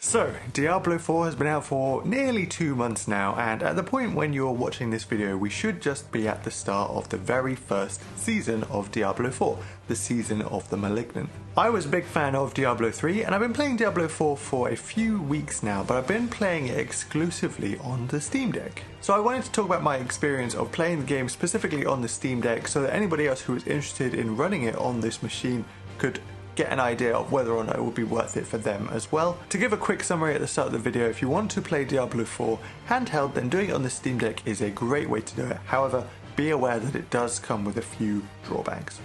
So, Diablo 4 has been out for nearly 2 months now, and at the point when you're watching this video, we should just be at the start of the very first season of Diablo 4, the season of the Malignant. I was a big fan of Diablo 3, and I've been playing Diablo 4 for a few weeks now, but I've been playing it exclusively on the Steam Deck. So I wanted to talk about my experience of playing the game specifically on the Steam Deck so that anybody else who is interested in running it on this machine could get an idea of whether or not it would be worth it for them as well. To give a quick summary at the start of the video, if you want to play Diablo 4 handheld, then doing it on the Steam Deck is a great way to do it. However, be aware that it does come with a few drawbacks.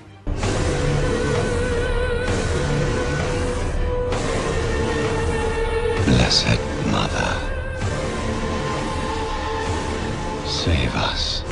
Blessed Mother, save us.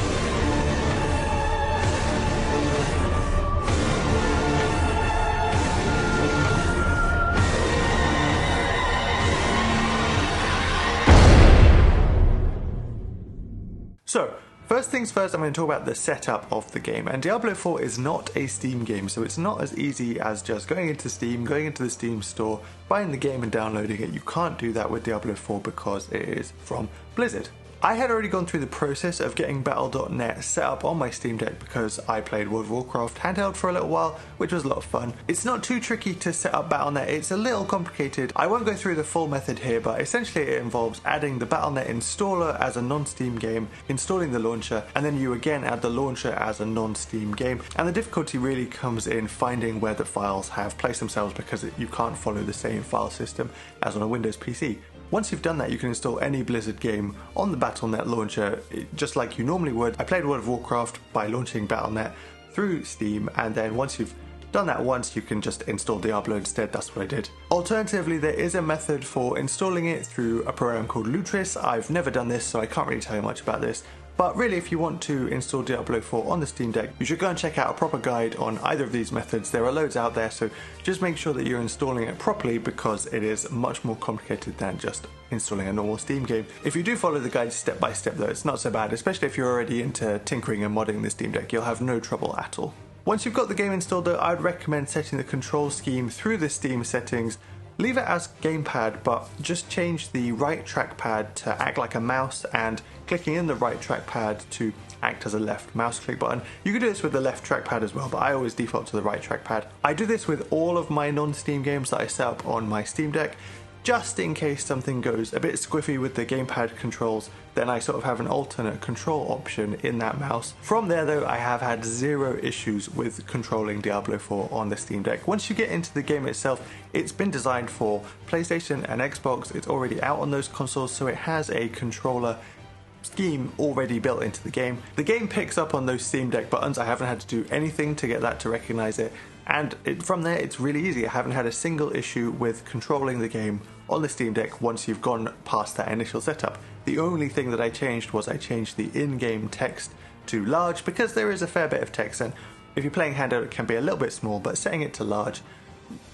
So, first things first, I'm going to talk about the setup of the game, and Diablo 4 is not a Steam game, so it's not as easy as just going into Steam, going into the Steam store, buying the game and downloading it. You can't do that with Diablo 4 because it is from Blizzard. I had already gone through the process of getting Battle.net set up on my Steam Deck because I played World of Warcraft handheld for a little while, which was a lot of fun. It's not too tricky to set up Battle.net, it's a little complicated. I won't go through the full method here, but essentially it involves adding the Battle.net installer as a non-Steam game, installing the launcher, and then you again add the launcher as a non-Steam game. And the difficulty really comes in finding where the files have placed themselves because you can't follow the same file system as on a Windows PC. Once you've done that, you can install any Blizzard game on the Battle.net launcher, just like you normally would. I played World of Warcraft by launching Battle.net through Steam, and then once you've done that once, you can just install Diablo instead. That's what I did. Alternatively, there is a method for installing it through a program called Lutris. I've never done this, so I can't really tell you much about this. But really, if you want to install Diablo 4 on the Steam Deck, you should go and check out a proper guide on either of these methods. There are loads out there, so just make sure that you're installing it properly because it is much more complicated than just installing a normal Steam game. If you do follow the guide step by step though, it's not so bad, especially if you're already into tinkering and modding the Steam Deck. You'll have no trouble at all. Once you've got the game installed though, I would recommend setting the control scheme through the Steam settings. Leave it as gamepad, but just change the right trackpad to act like a mouse and clicking in the right trackpad to act as a left mouse click button. You can do this with the left trackpad as well, but I always default to the right trackpad. I do this with all of my non-Steam games that I set up on my Steam Deck. Just in case something goes a bit squiffy with the gamepad controls, then I sort of have an alternate control option in that mouse. From there though, I have had zero issues with controlling Diablo 4 on the Steam Deck. Once you get into the game itself, it's been designed for PlayStation and Xbox. It's already out on those consoles, so it has a controller scheme already built into the game. The game picks up on those Steam Deck buttons. I haven't had to do anything to get that to recognize it. And from there, it's really easy. I haven't had a single issue with controlling the game on the Steam Deck once you've gone past that initial setup. The only thing that I changed was I changed the in-game text to large because there is a fair bit of text, and if you're playing handheld it can be a little bit small, but setting it to large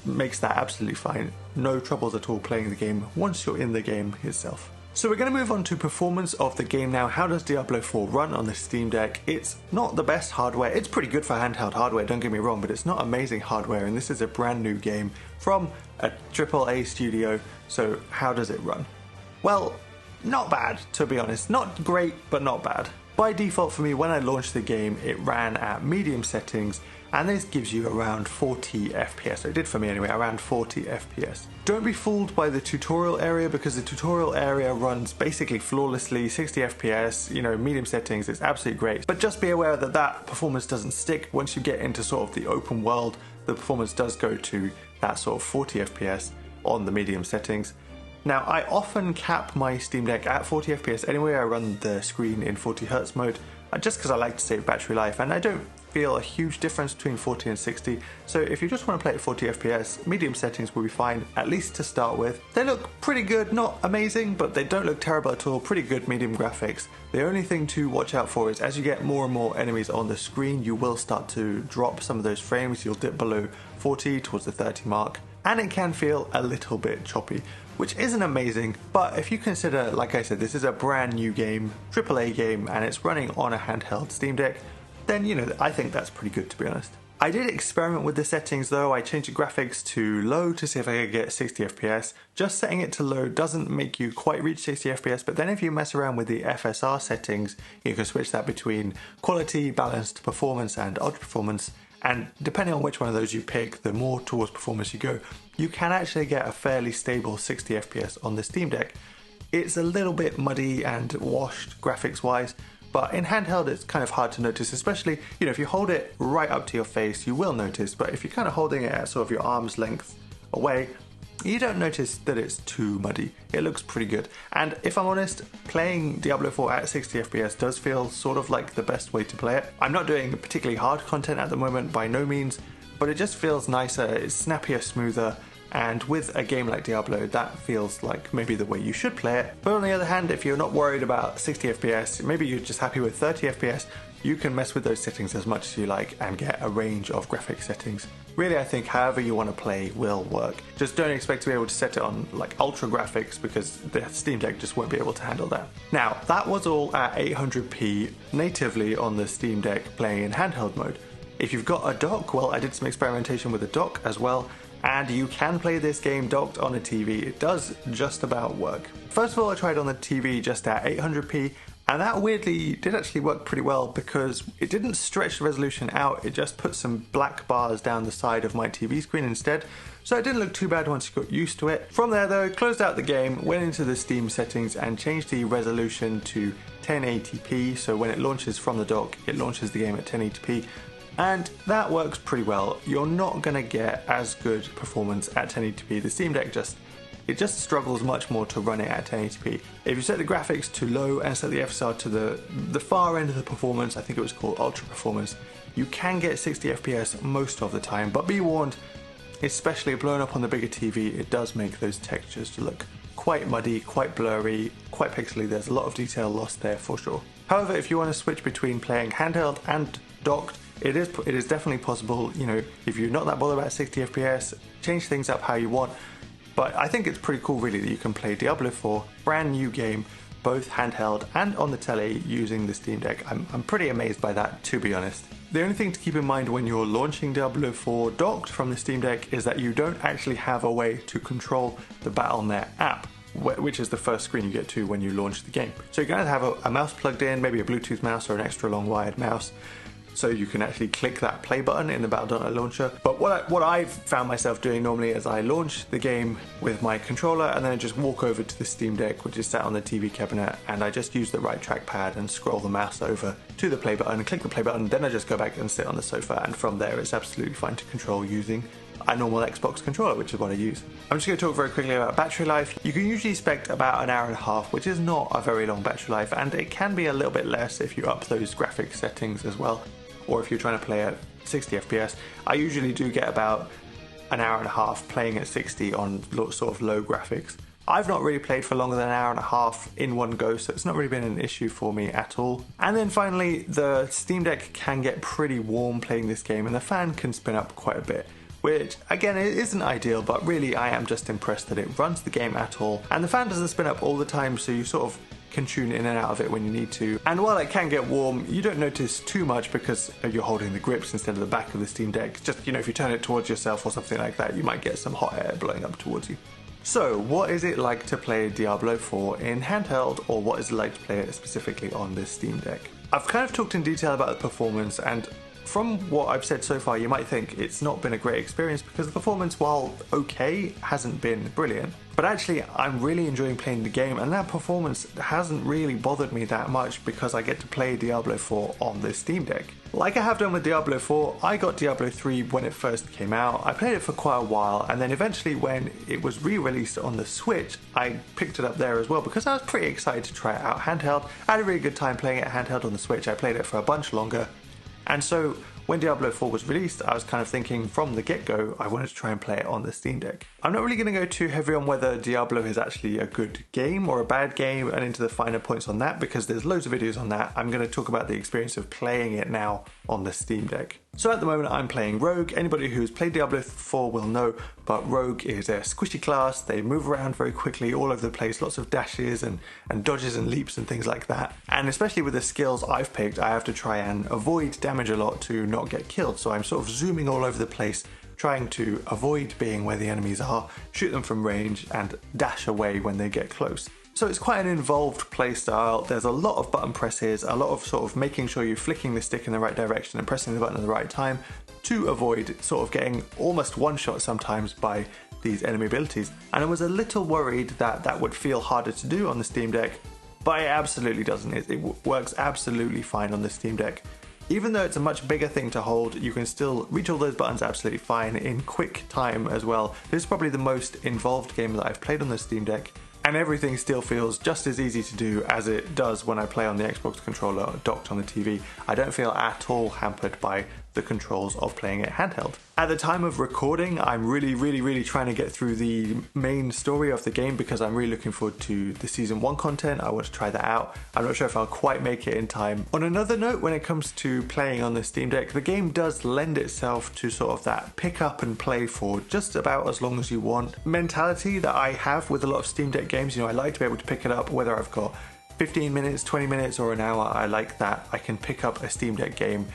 makes that absolutely fine. No troubles at all playing the game once you're in the game itself. So we're going to move on to performance of the game now. How does Diablo 4 run on the Steam Deck? It's not the best hardware. It's pretty good for handheld hardware, don't get me wrong, but it's not amazing hardware, and this is a brand new game from a AAA studio, so how does it run? Well, not bad, to be honest. Not great, but not bad. By default for me, when I launched the game, it ran at medium settings, and this gives you around 40 FPS. It did for me anyway, around 40 FPS. Don't be fooled by the tutorial area because the tutorial area runs basically flawlessly, 60 FPS, medium settings, it's absolutely great. But just be aware that that performance doesn't stick. Once you get into sort of the open world, the performance does go to that sort of 40 FPS on the medium settings. Now, I often cap my Steam Deck at 40 FPS anyway. I run the screen in 40 Hz mode just because I like to save battery life, and I don't feel a huge difference between 40 and 60. So if you just want to play at 40 FPS, medium settings will be fine, at least to start with. They look pretty good, not amazing, but they don't look terrible at all. Pretty good medium graphics. The only thing to watch out for is as you get more and more enemies on the screen, you will start to drop some of those frames. You'll dip below 40 towards the 30 mark, and it can feel a little bit choppy, which isn't amazing. But if you consider, like I said, this is a brand new game, AAA game, and it's running on a handheld Steam Deck, then I think that's pretty good, to be honest. I did experiment with the settings though. I changed the graphics to low to see if I could get 60 FPS. Just setting it to low doesn't make you quite reach 60 FPS, but then if you mess around with the FSR settings, you can switch that between quality, balanced, performance and ultra performance. And depending on which one of those you pick, the more towards performance you go, you can actually get a fairly stable 60 FPS on the Steam Deck. It's a little bit muddy and washed graphics wise, but in handheld it's kind of hard to notice, especially, if you hold it right up to your face, you will notice, but if you're kind of holding it at sort of your arm's length away, you don't notice that it's too muddy. It looks pretty good. And if I'm honest, playing Diablo 4 at 60 FPS does feel sort of like the best way to play it. I'm not doing particularly hard content at the moment, by no means, but it just feels nicer, it's snappier, smoother, and with a game like Diablo, that feels like maybe the way you should play it. But on the other hand, if you're not worried about 60 FPS, maybe you're just happy with 30 FPS, you can mess with those settings as much as you like and get a range of graphic settings. Really, I think however you want to play will work. Just don't expect to be able to set it on like ultra graphics because the Steam Deck just won't be able to handle that. Now, that was all at 800p natively on the Steam Deck playing in handheld mode. If you've got a dock, well, I did some experimentation with a dock as well, and you can play this game docked on a TV. It does just about work. First of all, I tried on the TV just at 800p, and that weirdly did actually work pretty well because it didn't stretch the resolution out, it just put some black bars down the side of my TV screen instead, so it didn't look too bad once you got used to it. From there though, closed out the game, went into the Steam settings and changed the resolution to 1080p, so when it launches from the dock, it launches the game at 1080p. And that works pretty well. You're not going to get as good performance at 1080p. The Steam Deck just struggles much more to run it at 1080p. If you set the graphics to low and set the FSR to the far end of the performance, I think it was called ultra performance, you can get 60 FPS most of the time, but be warned, especially blown up on the bigger TV, it does make those textures to look quite muddy, quite blurry, quite pixely. There's a lot of detail lost there for sure. However, if you want to switch between playing handheld and docked, it is definitely possible. If you're not that bothered about 60 FPS, change things up how you want. But I think it's pretty cool really that you can play Diablo 4, brand new game, both handheld and on the telly using the Steam Deck. I'm pretty amazed by that, to be honest. The only thing to keep in mind when you're launching Diablo 4 docked from the Steam Deck is that you don't actually have a way to control the Battle.net app, which is the first screen you get to when you launch the game. So you're going to have a mouse plugged in, maybe a Bluetooth mouse or an extra long wired mouse, so you can actually click that play button in the Battle.net launcher. But what I've found myself doing normally is I launch the game with my controller and then I just walk over to the Steam Deck, which is sat on the TV cabinet, and I just use the right trackpad and scroll the mouse over to the play button, click the play button, then I just go back and sit on the sofa, and from there it's absolutely fine to control using a normal Xbox controller, which is what I use. I'm just going to talk very quickly about battery life. You can usually expect about an hour and a half, which is not a very long battery life, and it can be a little bit less if you up those graphic settings as well, or if you're trying to play at 60 FPS. I usually do get about an hour and a half playing at 60 on sort of low graphics. I've not really played for longer than an hour and a half in one go, so it's not really been an issue for me at all. And then finally, the Steam Deck can get pretty warm playing this game, and the fan can spin up quite a bit, which again it isn't ideal, but really I am just impressed that it runs the game at all. And the fan doesn't spin up all the time, so you sort of can tune in and out of it when you need to. And while it can get warm, you don't notice too much because you're holding the grips instead of the back of the Steam Deck. Just, if you turn it towards yourself or something like that, you might get some hot air blowing up towards you. So, what is it like to play Diablo 4 in handheld, or what is it like to play it specifically on this Steam Deck? I've kind of talked in detail about the performance, and from what I've said so far, you might think it's not been a great experience because the performance, while okay, hasn't been brilliant. But actually, I'm really enjoying playing the game, and that performance hasn't really bothered me that much because I get to play Diablo 4 on the Steam Deck. Like I have done with Diablo 4, I got Diablo 3 when it first came out. I played it for quite a while, and then eventually when it was re-released on the Switch, I picked it up there as well because I was pretty excited to try it out handheld. I had a really good time playing it handheld on the Switch. I played it for a bunch longer. And so when Diablo 4 was released, I was kind of thinking from the get-go, I wanted to try and play it on the Steam Deck. I'm not really going to go too heavy on whether Diablo is actually a good game or a bad game and into the finer points on that because there's loads of videos on that. I'm going to talk about the experience of playing it now on the Steam Deck. So at the moment I'm playing Rogue. Anybody who's played Diablo 4 will know, but Rogue is a squishy class. They move around very quickly all over the place, lots of dashes and dodges and leaps and things like that. And especially with the skills I've picked, I have to try and avoid damage a lot to not get killed. So I'm sort of zooming all over the place, trying to avoid being where the enemies are, shoot them from range and dash away when they get close. So it's quite an involved playstyle. There's a lot of button presses, a lot of sort of making sure you're flicking the stick in the right direction and pressing the button at the right time to avoid sort of getting almost one shot sometimes by these enemy abilities. And I was a little worried that that would feel harder to do on the Steam Deck, but it absolutely doesn't. It works absolutely fine on the Steam Deck. Even though it's a much bigger thing to hold, you can still reach all those buttons absolutely fine in quick time as well. This is probably the most involved game that I've played on the Steam Deck, and everything still feels just as easy to do as it does when I play on the Xbox controller docked on the TV. I don't feel at all hampered by the controls of playing it handheld. At the time of recording, I'm really trying to get through the main story of the game because I'm really looking forward to the Season 1 content. I want to try that out. I'm not sure if I'll quite make it in time. On another note, when it comes to playing on the Steam Deck, the game does lend itself to sort of that pick up and play for just about as long as you want mentality that I have with a lot of Steam Deck games. You know, I like to be able to pick it up whether I've got 15 minutes, 20 minutes or an hour. I like that I can pick up a Steam Deck game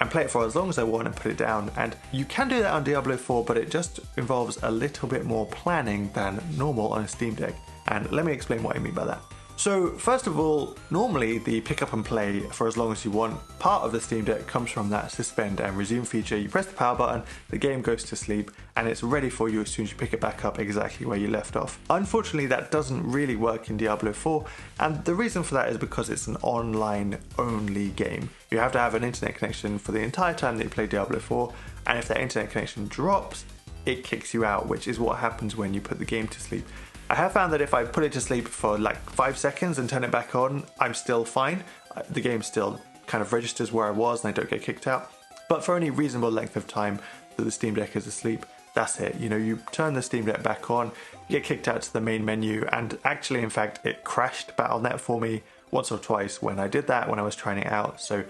and play it for as long as I want and put it down. And you can do that on Diablo 4, but it just involves a little bit more planning than normal on a Steam Deck. And let me explain what I mean by that. So first of all, normally the pick up and play for as long as you want part of the Steam Deck comes from that suspend and resume feature. You press the power button, the game goes to sleep, and it's ready for you as soon as you pick it back up exactly where you left off. Unfortunately, that doesn't really work in Diablo 4, and the reason for that is because it's an online only game. You have to have an internet connection for the entire time that you play Diablo 4, and if that internet connection drops, it kicks you out, which is what happens when you put the game to sleep. I have found that if I put it to sleep for like 5 seconds and turn it back on, I'm still fine. The game still kind of registers where I was and I don't get kicked out. But for any reasonable length of time that the Steam Deck is asleep, that's it. You know, you turn the Steam Deck back on, you get kicked out to the main menu, and actually, in fact, it crashed Battle.net for me once or twice when I did that, when I was trying it out. So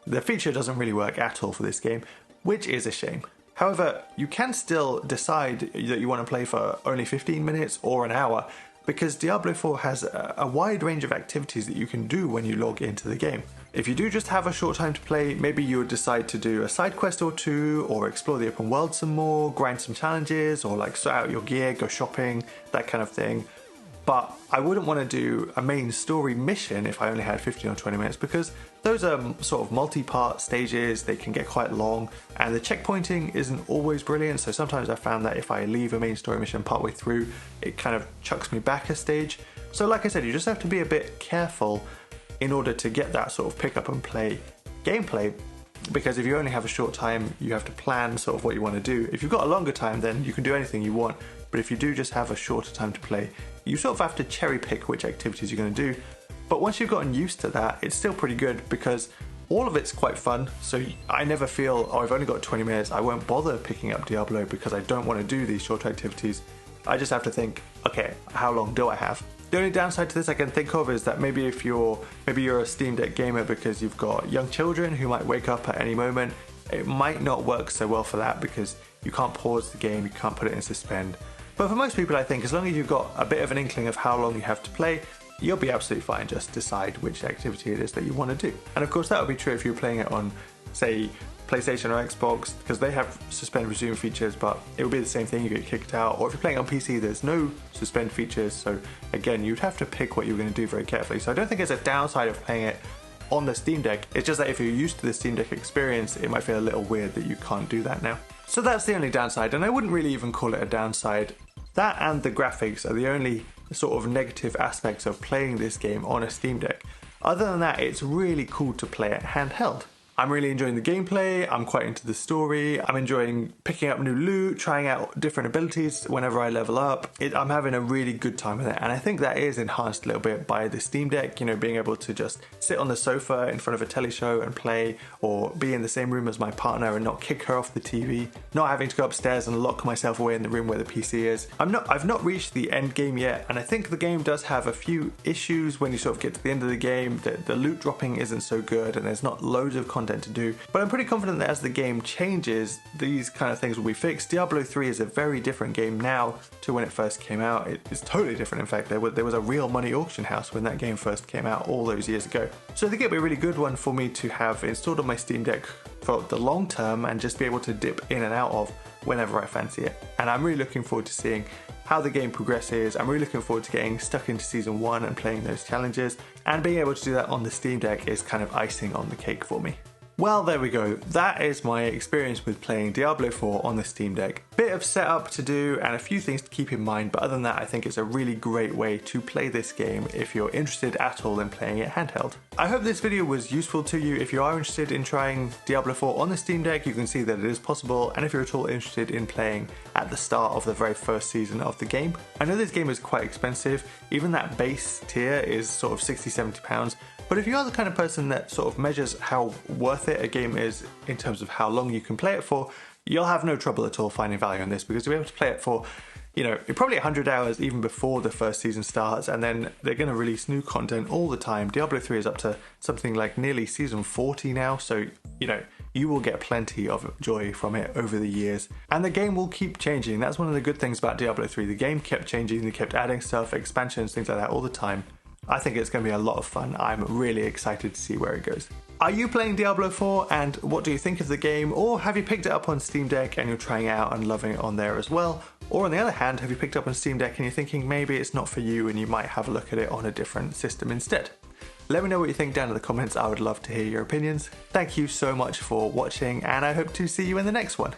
the feature doesn't really work at all for this game, which is a shame. However, you can still decide that you want to play for only 15 minutes or an hour because Diablo 4 has a wide range of activities that you can do when you log into the game. If you do just have a short time to play, maybe you would decide to do a side quest or two, or explore the open world some more, grind some challenges, or like sort out your gear, go shopping, that kind of thing. But I wouldn't want to do a main story mission if I only had 15 or 20 minutes because those are sort of multi-part stages, they can get quite long, and the checkpointing isn't always brilliant, so sometimes I found that if I leave a main story mission partway through, it kind of chucks me back a stage. So like I said, you just have to be a bit careful in order to get that sort of pick up and play gameplay, because if you only have a short time, you have to plan sort of what you want to do. If you've got a longer time, then you can do anything you want, but if you do just have a shorter time to play, you sort of have to cherry pick which activities you're going to do. But once you've gotten used to that, it's still pretty good because all of it's quite fun. So I never feel, oh, I've only got 20 minutes, I won't bother picking up Diablo because I don't want to do these shorter activities. I just have to think, okay, how long do I have? The only downside to this I can think of is that maybe you're a Steam Deck gamer because you've got young children who might wake up at any moment. It might not work so well for that because you can't pause the game, you can't put it in suspend. But for most people, I think as long as you've got a bit of an inkling of how long you have to play, you'll be absolutely fine. Just decide which activity it is that you want to do. And of course that would be true if you're playing it on, say, PlayStation or Xbox, because they have suspend resume features, but it would be the same thing, you get kicked out. Or if you're playing on PC, there's no suspend features, so again, you'd have to pick what you're going to do very carefully. So I don't think it's a downside of playing it on the Steam Deck. It's just that if you're used to the Steam Deck experience, it might feel a little weird that you can't do that now. So that's the only downside, and I wouldn't really even call it a downside. That and the graphics are the only sort of negative aspects of playing this game on a Steam Deck. Other than that, it's really cool to play it handheld. I'm really enjoying the gameplay, I'm quite into the story, I'm enjoying picking up new loot, trying out different abilities whenever I level up. I'm having a really good time with it, and I think that is enhanced a little bit by the Steam Deck, you know, being able to just sit on the sofa in front of a telly show and play, or be in the same room as my partner and not kick her off the TV, not having to go upstairs and lock myself away in the room where the PC is. I've not reached the end game yet, and I think the game does have a few issues when you sort of get to the end of the game. The loot dropping isn't so good, and there's not loads of content content to do, but I'm pretty confident that as the game changes, these kind of things will be fixed. Diablo 3 is a very different game now to when it first came out. It's totally different. In fact, there was a real money auction house when that game first came out all those years ago. So I think it'd be a really good one for me to have installed on my Steam Deck for the long term and just be able to dip in and out of whenever I fancy it. And I'm really looking forward to seeing how the game progresses. I'm really looking forward to getting stuck into Season 1 and playing those challenges, and being able to do that on the Steam Deck is kind of icing on the cake for me. Well, there we go. That is my experience with playing Diablo 4 on the Steam Deck. Bit of setup to do and a few things to keep in mind, but other than that, I think it's a really great way to play this game if you're interested at all in playing it handheld. I hope this video was useful to you. If you are interested in trying Diablo 4 on the Steam Deck, you can see that it is possible, and if you're at all interested in playing at the start of the very first season of the game. I know this game is quite expensive. Even that base tier is sort of £60–70. But if you are the kind of person that sort of measures how worth it a game is in terms of how long you can play it for, you'll have no trouble at all finding value in this, because you'll be able to play it for, probably 100 hours even before the first season starts, and then they're going to release new content all the time. Diablo 3 is up to something like nearly season 40 now, so, you will get plenty of joy from it over the years. And the game will keep changing. That's one of the good things about Diablo 3. The game kept changing, they kept adding stuff, expansions, things like that all the time. I think it's going to be a lot of fun. I'm really excited to see where it goes. Are you playing Diablo 4, and what do you think of the game? Or have you picked it up on Steam Deck and you're trying it out and loving it on there as well? Or on the other hand, have you picked it up on Steam Deck and you're thinking maybe it's not for you and you might have a look at it on a different system instead? Let me know what you think down in the comments. I would love to hear your opinions. Thank you so much for watching, and I hope to see you in the next one.